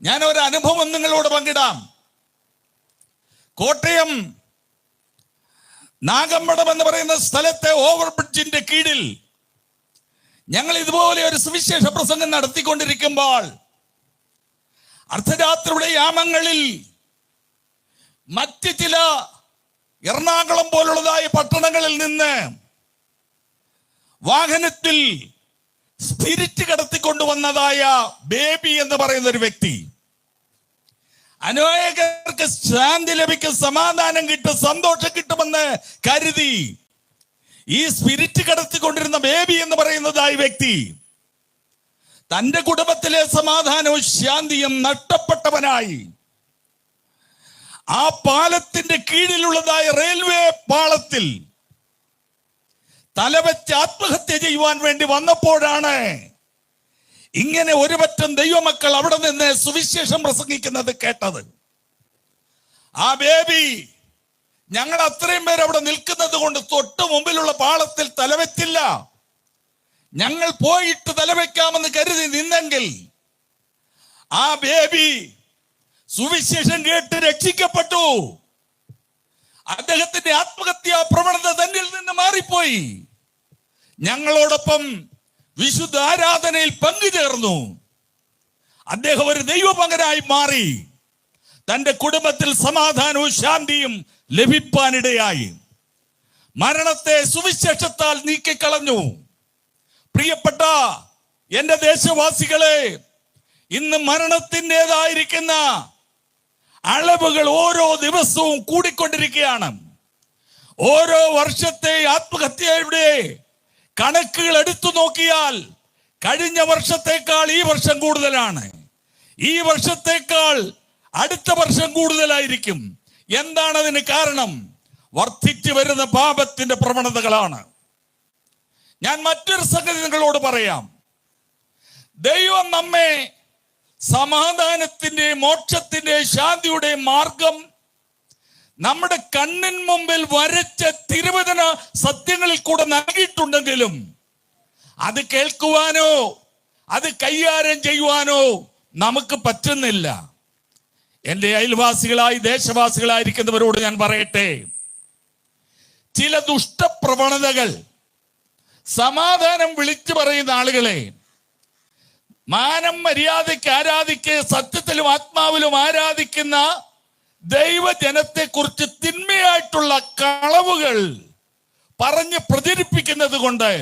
ഞാൻ ഒരു അനുഭവം നിങ്ങളോട് പങ്കിടാം. കോട്ടയം നാഗമ്പടം എന്ന് പറയുന്ന സ്ഥലത്തെ ഓവർ ബ്രിഡ്ജിന്റെ കീഴിൽ ഞങ്ങൾ ഇതുപോലെ ഒരു സുവിശേഷ പ്രസംഗം നടത്തിക്കൊണ്ടിരിക്കുമ്പോൾ അർദ്ധരാത്രിയുടെ യാമങ്ങളിൽ മറ്റ് ചില എറണാകുളം പോലുള്ളതായ പട്ടണങ്ങളിൽ നിന്ന് വാഹനത്തിൽ സ്പിരിറ്റ് കടത്തിക്കൊണ്ടുവന്നതായ ബേബി എന്ന് പറയുന്ന ഒരു വ്യക്തി അനേകർക്ക് ശാന്തി ലഭിക്കും, സമാധാനം കിട്ടും, സന്തോഷം കിട്ടുമെന്ന് കരുതി ഈ സ്പിരിറ്റ് കടത്തിക്കൊണ്ടിരുന്ന ബേബി എന്ന് പറയുന്നതായ വ്യക്തി തന്റെ കുടുംബത്തിലെ സമാധാനവും ശാന്തിയും നഷ്ടപ്പെട്ടവനായി ആ പാലത്തിന്റെ കീഴിലുള്ളതായ റെയിൽവേ പാളത്തിൽ തലവെച്ച് ആത്മഹത്യ ചെയ്യുവാൻ വേണ്ടി വന്നപ്പോഴാണ് ഇങ്ങനെ ഒരു പറ്റം ദൈവമക്കൾ അവിടെ നിന്ന് സുവിശേഷം പ്രസംഗിക്കുന്നത് കേട്ടത്. ആ ബേബി ഞങ്ങൾ അത്രയും പേര് അവിടെ നിൽക്കുന്നത് കൊണ്ട് തൊട്ട് മുമ്പിലുള്ള പാളത്തിൽ തലവെച്ചില്ല. ഞങ്ങൾ പോയിട്ട് തലവെക്കാമെന്ന് കരുതി നിന്നെങ്കിൽ ആ ബേബി സുവിശേഷം കേട്ട് രക്ഷിക്കപ്പെട്ടു. അദ്ദേഹത്തിന്റെ ആത്മഹത്യാ പ്രവണത തന്നിൽ നിന്ന് മാറിപ്പോയി. ഞങ്ങളോടൊപ്പം വിശുദ്ധ ആരാധനയിൽ പങ്കുചേർന്നു. അദ്ദേഹം ഒരു ദൈവപങ്കനായി മാറി. തന്റെ കുടുംബത്തിൽ സമാധാനവും ശാന്തിയും ലഭിപ്പാനിടയായി. മരണത്തെ സുവിശേഷത്താൽ നീക്കിക്കളഞ്ഞു. പ്രിയപ്പെട്ട എന്റെ ദേശവാസികളെ, ഇന്ന് മരണത്തിൻ്റെതായിരിക്കുന്ന അളവുകൾ ഓരോ ദിവസവും കൂടിക്കൊണ്ടിരിക്കുകയാണ്. ഓരോ വർഷത്തെ ആത്മഹത്യയുടെ കണക്കുകൾ എടുത്തു നോക്കിയാൽ കഴിഞ്ഞ വർഷത്തേക്കാൾ ഈ വർഷം കൂടുതലാണ്. ഈ വർഷത്തേക്കാൾ അടുത്ത വർഷം കൂടുതലായിരിക്കും. എന്താണ് അതിന് കാരണം? വർദ്ധിച്ചു വരുന്ന പാപത്തിന്റെ പ്രവണതകളാണ്. ഞാൻ മറ്റൊരു സംഗതി നിങ്ങളോട് പറയാം. ദൈവം നമ്മെ സമാധാനത്തിന്റെ, മോക്ഷത്തിന്റെ, ശാന്തിയുടെ മാർഗം നമ്മുടെ കണ്ണിൻ മുമ്പിൽ വരച്ച തിരുവചന സത്യങ്ങളിൽ കൂടെ നൽകിയിട്ടുണ്ടെങ്കിലും അത് കേൾക്കുവാനോ അത് കൈകാര്യം ചെയ്യുവാനോ നമുക്ക് പറ്റുന്നില്ല. എൻ്റെ അയൽവാസികളായി ദേശവാസികളായിരിക്കുന്നവരോട് ഞാൻ പറയട്ടെ, ചില ദുഷ്ടപ്രവണതകൾ സമാധാനം വിളിച്ചു പറയുന്ന ആളുകളെ, മാനം മര്യാദയ്ക്ക് ആരാധിക്ക്, സത്യത്തിലും ആത്മാവിലും ആരാധിക്കുന്ന ദൈവജനത്തെ കുറിച്ച് തിന്മയായിട്ടുള്ള കളവുകൾ പറഞ്ഞ് പ്രചരിപ്പിക്കുന്നത് കൊണ്ട്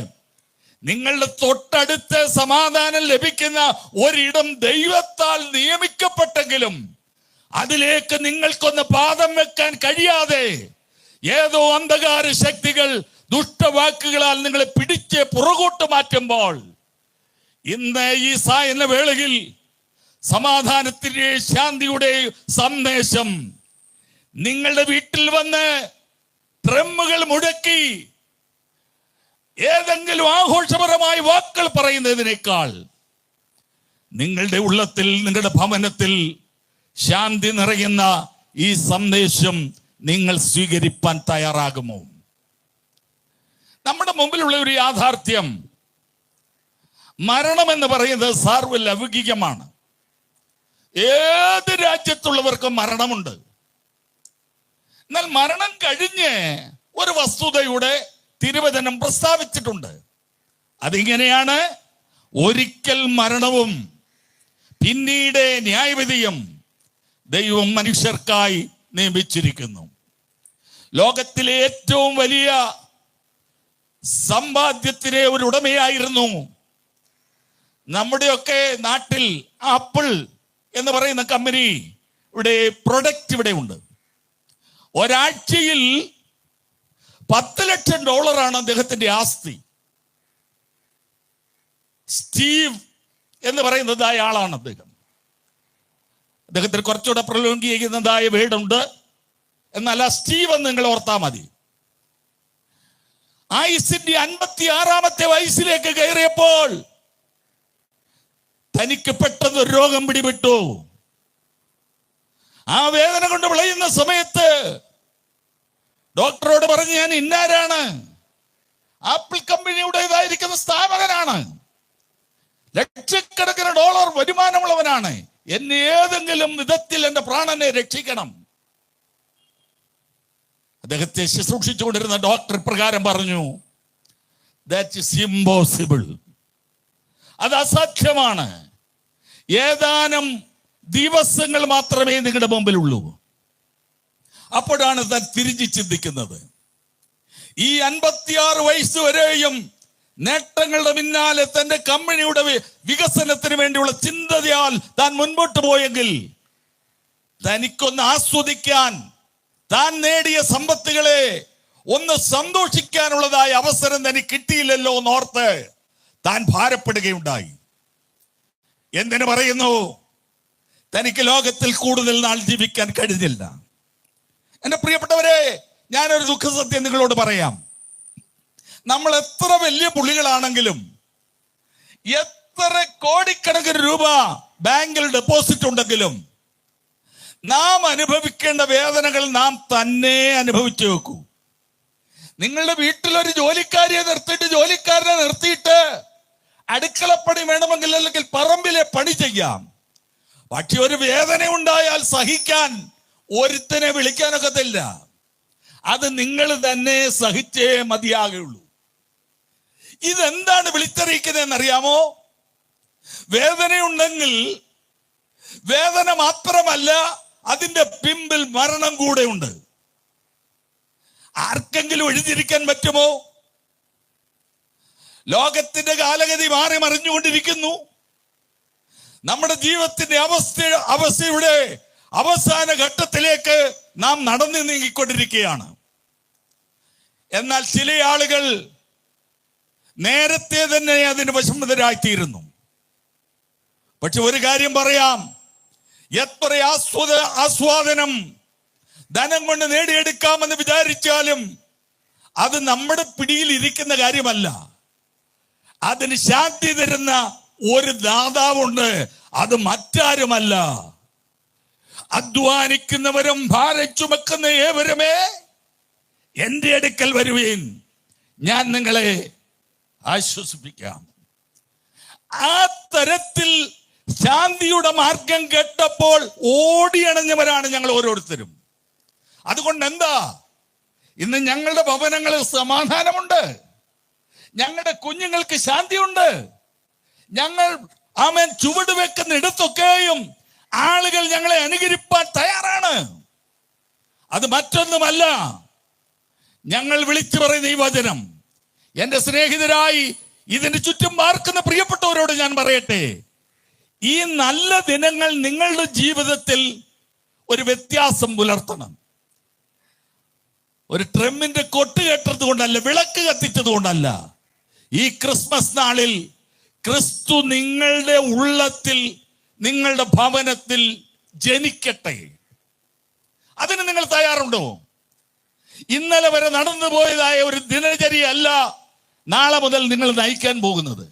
നിങ്ങളുടെ തൊട്ടടുത്ത് സമാധാനം ലഭിക്കുന്ന ഒരിടം ദൈവത്താൽ നിയമിക്കപ്പെട്ടെങ്കിലും അതിലേക്ക് നിങ്ങൾക്കൊന്ന് പാദം വെക്കാൻ കഴിയാതെ ഏതോ അന്ധകാര ശക്തികൾ ദുഷ്ടവാക്കുകളാൽ നിങ്ങളെ പിടിച്ച് പുറകോട്ട് മാറ്റുമ്പോൾ ഇന്ന് ഈ സായന്ന വേളയിൽ സമാധാനത്തിന്റെ, ശാന്തിയുടെ സന്ദേശം നിങ്ങളുടെ വീട്ടിൽ വന്ന് ഡ്രമ്മുകൾ മുഴക്കി ഏതെങ്കിലും ആഘോഷപരമായ വാക്കുകൾ പറയുന്നതിനേക്കാൾ നിങ്ങളുടെ ഉള്ളത്തിൽ, നിങ്ങളുടെ ഭവനത്തിൽ ശാന്തി നിറയുന്ന ഈ സന്ദേശം നിങ്ങൾ സ്വീകരിപ്പാൻ തയ്യാറാകുമോ? നമ്മുടെ മുമ്പിലുള്ള ഒരു യാഥാർത്ഥ്യം, മരണം എന്ന് പറയുന്നത് സാർവലൗകികമാണ്. ഏത് രാജ്യത്തുള്ളവർക്കും മരണമുണ്ട്. എന്നാൽ മരണം കഴിഞ്ഞ് ഒരു വസ്തുതയുടെ തിരുവചനം പ്രസ്താവിച്ചിട്ടുണ്ട്. അതിങ്ങനെയാണ്: ഒരിക്കൽ മരണവും പിന്നീട് ന്യായവിധിയും ദൈവം മനുഷ്യർക്കായി നിയമിച്ചിരിക്കുന്നു. ലോകത്തിലെ ഏറ്റവും വലിയ സമ്പാദ്യത്തിലെ ഒരു ഉടമയായിരുന്നു നമ്മുടെയൊക്കെ നാട്ടിൽ ആപ്പിൾ എന്ന് പറയുന്ന കമ്പനി. ഇവിടെ പ്രൊഡക്റ്റ് ഇവിടെ ഉണ്ട്. ഒരാഴ്ചയിൽ $10 ലക്ഷം അദ്ദേഹത്തിന്റെ ആസ്തി. സ്റ്റീവ് എന്ന് പറയുന്നതായ ആളാണ് അദ്ദേഹം. അദ്ദേഹത്തിന് കുറച്ചുകൂടെ പ്രലോംഗ് ചെയ്യുന്നതായ വീടുണ്ട്. എന്നാൽ ആ സ്റ്റീവ് എന്ന് നിങ്ങൾ ഓർത്താ മതി. ആയുസിന്റെ 56-ാമത്തെ വയസ്സിലേക്ക് കയറിയപ്പോൾ തനിക്ക് പെട്ടെന്ന് ഒരു രോഗം പിടിപെട്ടു. ആ വേദന കൊണ്ട് വിളയുന്ന സമയത്ത് ഡോക്ടറോട് പറഞ്ഞ്, ഞാൻ ഇന്നാരാണ്, ആപ്പിൾ കമ്പനിയുടേതായിരിക്കുന്ന സ്ഥാപകനാണ്, ലക്ഷക്കണക്കിന് $, വരുമാനമുള്ളവനാണ്, എന്നെ ഏതെങ്കിലും വിധത്തിൽ എന്റെ പ്രാണനെ രക്ഷിക്കണം. അദ്ദേഹത്തെ ശുശ്രൂഷിച്ചുകൊണ്ടിരുന്ന ഡോക്ടർ പ്രകാരം പറഞ്ഞു, ദാറ്റ് ഈസ് ഇമ്പോസിബിൾ, അത് അസാധ്യമാണ്. ഏതാനും ദിവസങ്ങൾ മാത്രമേ നിങ്ങളുടെ മുമ്പിലുള്ളൂ. അപ്പോഴാണ് താൻ തിരിഞ്ഞു ചിന്തിക്കുന്നത്. ഈ 56 വയസ്സ് വരെയും നേട്ടങ്ങളുടെ പിന്നാലെ തന്റെ കമ്പനിയുടെ വികസനത്തിന് വേണ്ടിയുള്ള ചിന്തയാൽ താൻ മുൻപോട്ട് പോയെങ്കിൽ തനിക്കൊന്ന് ആസ്വദിക്കാൻ, താൻ നേടിയ സമ്പത്തുകളെ ഒന്ന് സന്തോഷിക്കാനുള്ളതായ അവസരം തനിക്ക് കിട്ടിയില്ലല്ലോ എന്നോർത്ത് താൻ ഭാരപ്പെടുകയുണ്ടായി. എന്തിനു പറയുന്നു? തനിക്ക് ലോകത്തിൽ കൂടുതൽ നാൾ ജീവിക്കാൻ കഴിഞ്ഞില്ല. എന്റെ പ്രിയപ്പെട്ടവരെ, ഞാനൊരു ദുഃഖസത്യം നിങ്ങളോട് പറയാം. നമ്മൾ എത്ര വലിയ പുള്ളികളാണെങ്കിലും, എത്ര കോടിക്കണക്കിന് രൂപ ബാങ്കിൽ ഡെപ്പോസിറ്റ് ഉണ്ടെങ്കിലും, നാം അനുഭവിക്കേണ്ട വേദനകൾ നാം തന്നെ അനുഭവിച്ചു വെക്കൂ. നിങ്ങളുടെ വീട്ടിലൊരു ജോലിക്കാരിയെ നിർത്തിയിട്ട് അടുക്കളപ്പണി വേണമെങ്കിൽ, അല്ലെങ്കിൽ പറമ്പിലെ പണി ചെയ്യാം. പക്ഷെ ഒരു വേദന ഉണ്ടായാൽ സഹിക്കാൻ ഒരുത്തനെ വിളിക്കാനൊക്കത്തില്ല. അത് നിങ്ങൾ തന്നെ സഹിച്ചേ മതിയാകുള്ളൂ. ഇതെന്താണ് വിളിച്ചറിയിക്കുന്നതെന്ന് അറിയാമോ? വേദനയുണ്ടെങ്കിൽ വേദന മാത്രമല്ല, അതിന്റെ പിമ്പിൽ മരണം കൂടെ ഉണ്ട്. ആർക്കെങ്കിലും എഴുതിയിരിക്കാൻ പറ്റുമോ? ലോകത്തിന്റെ കാലഗതി മാറി മറിഞ്ഞുകൊണ്ടിരിക്കുന്നു. നമ്മുടെ ജീവിതത്തിന്റെ അവസ്ഥയുടെ അവസാന ഘട്ടത്തിലേക്ക് നാം നടന്നു നീങ്ങിക്കൊണ്ടിരിക്കുകയാണ്. എന്നാൽ ചില ആളുകൾ നേരത്തെ തന്നെ അതിന് വിഷമതരായിത്തീരുന്നു. പക്ഷെ ഒരു കാര്യം പറയാം, എത്ര ആസ്വാദനം ധനം കൊണ്ട് നേടിയെടുക്കാമെന്ന് വിചാരിച്ചാലും അത് നമ്മുടെ പിടിയിൽ ഇരിക്കുന്ന കാര്യമല്ല. അതിന് ശാന്തി തരുന്ന ഒരു ദാതാവുണ്ട്, അത് മറ്റാരുമല്ല. അധ്വാനിക്കുന്നവരും ഭാരം ചുമക്കുന്ന ഏവരുമേ എന്റെ അടുക്കൽ വരുവീൻ, ഞാൻ നിങ്ങളെ ആശ്വസിപ്പിക്കാം. ആ തരത്തിൽ ശാന്തിയുടെ മാർഗം കേട്ടപ്പോൾ ഓടിയണഞ്ഞവരാണ് ഞങ്ങൾ ഓരോരുത്തരും. അതുകൊണ്ട് എന്താ, ഇന്ന് ഞങ്ങളുടെ ഭവനങ്ങളിൽ സമാധാനമുണ്ട്, ഞങ്ങളുടെ കുഞ്ഞുങ്ങൾക്ക് ശാന്തിയുണ്ട്. ഞങ്ങൾ ചുവട് വെക്കുന്ന ഇടത്തൊക്കെയും ആളുകൾ ഞങ്ങളെ അനുകരിപ്പാൻ തയ്യാറാണ്. അത് മറ്റൊന്നുമല്ല, ഞങ്ങൾ വിളിച്ചു പറയുന്ന ഈ വചനം. എന്റെ സ്നേഹിതരായി ഇതിന് ചുറ്റും പാർക്കുന്ന പ്രിയപ്പെട്ടവരോട് ഞാൻ പറയട്ടെ, ഈ നല്ല ദിനങ്ങൾ നിങ്ങളുടെ ജീവിതത്തിൽ ഒരു വ്യത്യാസം പുലർത്തണം. ഒരു ട്രമ്മിന്റെ കൊട്ട് കേട്ടത് കൊണ്ടല്ല, വിളക്ക് കത്തിച്ചത് കൊണ്ടല്ല. ഈ ക്രിസ്മസ് നാളിൽ ക്രിസ്തു നിങ്ങളുടെ ഉള്ളത്തിൽ, നിങ്ങളുടെ ഭവനത്തിൽ ജനിക്കട്ടെ. അതിന് നിങ്ങൾ തയ്യാറുണ്ടോ? ഇന്നലെ വരെ നടന്നു പോയതായ ഒരു ദിനചര്യയല്ല നാളെ മുതൽ നിങ്ങൾ നയിക്കാൻ പോകുന്നത്.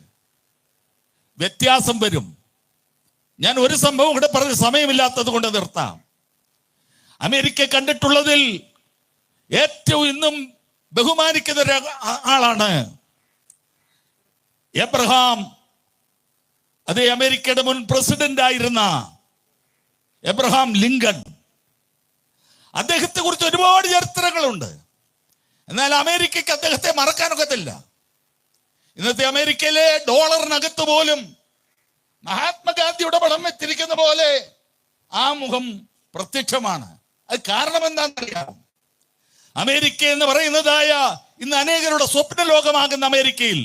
വ്യത്യാസം വരും. ഞാൻ ഒരു സംഭവം കൂടെ പറഞ്ഞ് സമയമില്ലാത്തത് കൊണ്ട് നിർത്താം. അമേരിക്ക കണ്ടിട്ടുള്ളതിൽ ഏറ്റവും ഇന്നും ബഹുമാനിക്കുന്ന ഒരു ആളാണ് എബ്രഹാം. അത് അമേരിക്കയുടെ മുൻ പ്രസിഡന്റ് ആയിരുന്ന എബ്രഹാം ലിങ്കൺ. അദ്ദേഹത്തെ കുറിച്ച് ഒരുപാട് ചരിത്രങ്ങളുണ്ട്. എന്നാൽ അമേരിക്കയ്ക്ക് അദ്ദേഹത്തെ മറക്കാനൊക്കത്തില്ല. ഇന്നത്തെ അമേരിക്കയിലെ ഡോളറിനകത്ത് പോലും മഹാത്മാഗാന്ധിയുടെ പടം വെച്ചിരിക്കുന്ന പോലെ ആ മുഖം പ്രത്യക്ഷമാണ്. അത് കാരണം എന്താണെന്നറിയാം? അമേരിക്ക എന്ന് പറയുന്നതായ ഇന്ന് അനേകരുടെ സ്വപ്ന ലോകമാകുന്ന അമേരിക്കയിൽ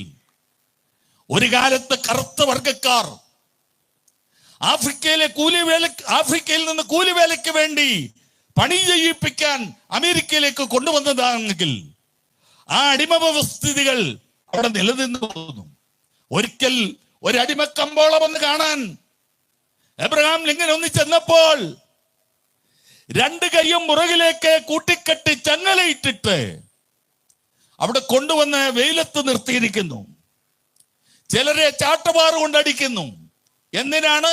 ഒരു കാലത്ത് കറുത്ത വർഗക്കാർ ആഫ്രിക്കയിൽ നിന്ന് കൂലിവേലയ്ക്ക് വേണ്ടി പണി ചെയ്യിപ്പിക്കാൻ അമേരിക്കയിലേക്ക് കൊണ്ടുവന്നതാണെങ്കിൽ ആ അടിമ വ്യവസ്ഥിതികൾ അവിടെ നിലനിന്നു പോകുന്നു. ഒരിക്കൽ ഒരു അടിമക്കമ്പോളം വന്ന് കാണാൻ എബ്രഹാം ലിങ്കൻ ഒന്ന് ചെന്നപ്പോൾ 2 കൈയും മുറകിലേക്ക് കൂട്ടിക്കെട്ടി ചങ്ങലയിട്ടിട്ട് അവിടെ കൊണ്ടുവന്ന് വെയിലത്ത് നിർത്തിയിരിക്കുന്നു. ചിലരെ ചാട്ടവാറ് കൊണ്ടടിക്കുന്നു. എന്തിനാണ്?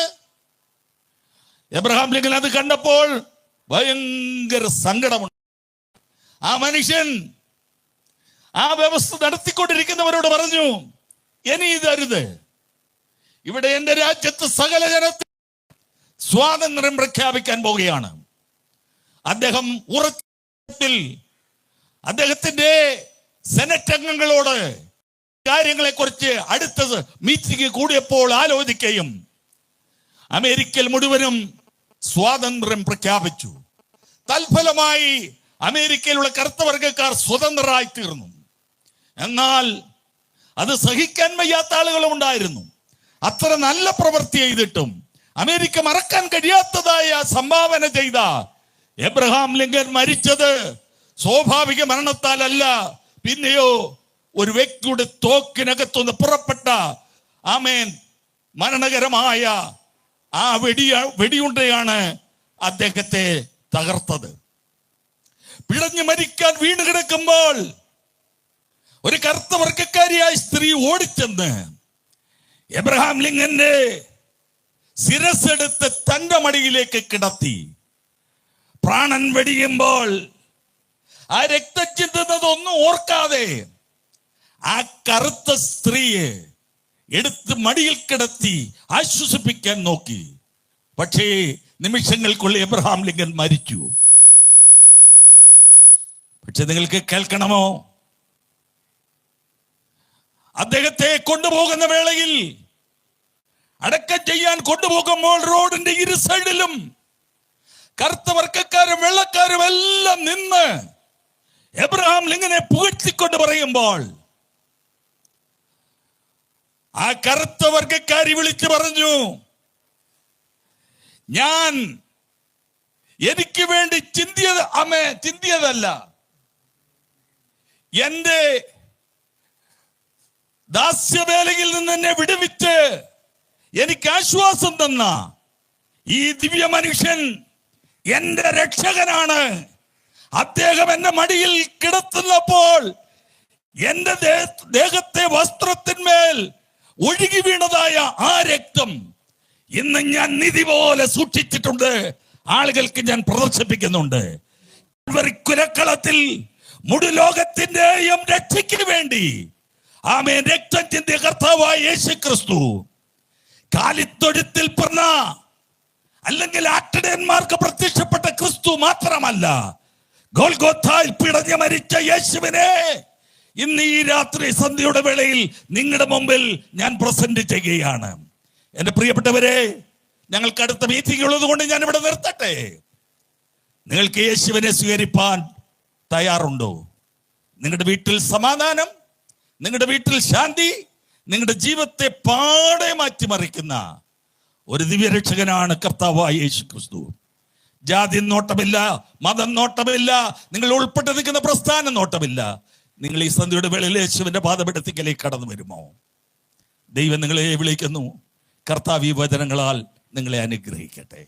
എബ്രഹാം ലിങ്കൻ അത് കണ്ടപ്പോൾ ഭയങ്കര സങ്കടമുണ്ട്. ആ മനുഷ്യൻ ആ വ്യവസ്ഥ നടത്തിക്കൊണ്ടിരിക്കുന്നവരോട് പറഞ്ഞു, ഇനി ഇതരുത്. ഇവിടെ എന്റെ രാജ്യത്ത് സകല ജനത്തെ സ്വാതന്ത്ര്യം പ്രഖ്യാപിക്കാൻ പോവുകയാണ്. അദ്ദേഹം ഉറപ്പിൽ അദ്ദേഹത്തിന്റെ സെനറ്റ് അംഗങ്ങളോട് കാര്യങ്ങളെ കുറിച്ച് അടുത്തത് മീറ്റിംഗ് കൂടിയപ്പോൾ ആലോചിക്കുകയും അമേരിക്കയിൽ മുഴുവനും സ്വാതന്ത്ര്യം പ്രഖ്യാപിച്ചു. തൽഫലമായി അമേരിക്കയിലുള്ള കറുത്തവർഗക്കാർ സ്വതന്ത്രരായി തീർന്നു. എന്നാൽ അത് സഹിക്കാൻ വയ്യാത്ത ആളുകളും ഉണ്ടായിരുന്നു. അത്ര നല്ല പ്രവൃത്തി ചെയ്തിട്ടും അമേരിക്ക മറക്കാൻ കഴിയാത്തതായ സംഭാവന ചെയ്ത എബ്രഹാം ലിങ്കൻ മരിച്ചത് സ്വാഭാവിക മരണത്താലല്ല, പിന്നെയോ ഒരു വ്യക്തിയുടെ തോക്കിനകത്തുനിന്ന് പുറപ്പെട്ട മരണകരമായ ആ വെടിയുണ്ടയാണ് അദ്ദേഹത്തെ തകർത്തത്. പിടഞ്ഞു മരിക്കാൻ വീണ് കിടക്കുമ്പോൾ ഒരു കറുത്ത വർഗക്കാരിയായ സ്ത്രീ ഓടിച്ചെന്ന് എബ്രഹാം ലിങ്കന്റെ ശിരസ്സെടുത്ത് തന്റെ മടിയിലേക്ക് കിടത്തി. പ്രാണൻ വെടിയുമ്പോൾ ആ രക്തം ചിന്തുന്നതൊന്നും ഓർക്കാതെ ആ കറുത്ത സ്ത്രീയെ എടുത്ത് മടിയിൽ കിടത്തി ആശ്വസിപ്പിക്കാൻ നോക്കി. പക്ഷേ നിമിഷങ്ങൾക്കുള്ളിൽ എബ്രഹാം ലിങ്കൻ മരിച്ചു. പക്ഷെ നിങ്ങൾക്ക് കേൾക്കണമോ, അദ്ദേഹത്തെ കൊണ്ടുപോകുന്ന വേളയിൽ അടക്കം ചെയ്യാൻ കൊണ്ടുപോകുമ്പോൾ റോഡിന്റെ ഇരു സൈഡിലും കറുത്ത വർഗക്കാരും വെള്ളക്കാരും എല്ലാം നിന്ന് എബ്രഹാം ലിങ്കനെ പുകഴ്ത്തിക്കൊണ്ട് പറയുമ്പോൾ ആ കറുത്ത വർഗക്കാരി വിളിച്ചു പറഞ്ഞു, ഞാൻ എനിക്ക് വേണ്ടി ചിന്തിയതല്ല, എന്റെ ദാസ്യവേലയിൽ നിന്ന് എന്നെ വിടുവിച്ച് എനിക്ക് ആശ്വാസം തന്ന ഈ ദിവ്യ മനുഷ്യൻ എന്റെ രക്ഷകനാണ്. അദ്ദേഹം എന്റെ മടിയിൽ കിടത്തുന്നപ്പോൾ എന്റെ ദേഹത്തെ വസ്ത്രത്തിന്മേൽ ഒഴുകി വീണതായ ആ രക്തം ഇന്ന് ഞാൻ നിധി പോലെ സൂക്ഷിച്ചിട്ടുണ്ട്, ആളുകൾക്ക് ഞാൻ പ്രദർശിപ്പിക്കുന്നുണ്ട്. കുരക്കളത്തിൽ മുഴുലോകത്തിന്റെയും രക്ഷയ്ക്ക് വേണ്ടി രക്തം ചിന്തിയ കർത്താവായ യേശു ക്രിസ്തു കാലിത്തൊഴുത്തിൽ പിറന്ന അല്ലെങ്കിൽ ആട്ടിടയന്മാർക്ക് പ്രത്യക്ഷപ്പെട്ട ക്രിസ്തു മാത്രമല്ല, ഗോൽഗോഥായിൽ പിടഞ്ഞു മരിച്ച യേശുവിനെ ഇന്ന് ഈ രാത്രി സന്ധ്യയുടെ വേളയിൽ നിങ്ങളുടെ മുമ്പിൽ ഞാൻ പ്രസന്റ് ചെയ്യുകയാണ്. എന്റെ പ്രിയപ്പെട്ടവരെ, ഞങ്ങൾക്ക് അടുത്ത മീറ്റിംഗ് ഉള്ളത് കൊണ്ട് ഞാൻ ഇവിടെ നിർത്തട്ടെ. നിങ്ങൾക്ക് യേശുവിനെ സ്വീകരിപ്പാൻ തയ്യാറുണ്ടോ? നിങ്ങളുടെ വീട്ടിൽ സമാധാനം, നിങ്ങളുടെ വീട്ടിൽ ശാന്തി, നിങ്ങളുടെ ജീവിതത്തെ പാടെ മാറ്റിമറിക്കുന്ന ഒരു ദിവ്യരക്ഷകനാണ് കർത്താവായ യേശു ക്രിസ്തു. ജാതി നോട്ടമില്ല, മതം നോട്ടമില്ല, നിങ്ങൾ ഉൾപ്പെട്ട് നിൽക്കുന്ന പ്രസ്ഥാനം നോട്ടമില്ല. നിങ്ങൾ ഈ സന്ധ്യയുടെ വേളയിൽ യേശുവിന്റെ പാദപീഠത്തിലേക്ക് കടന്നു വരുമോ? ദൈവം നിങ്ങളെ വിളിക്കുന്നു. കർത്താവ് ഈ വചനങ്ങളാൽ നിങ്ങളെ അനുഗ്രഹിക്കട്ടെ.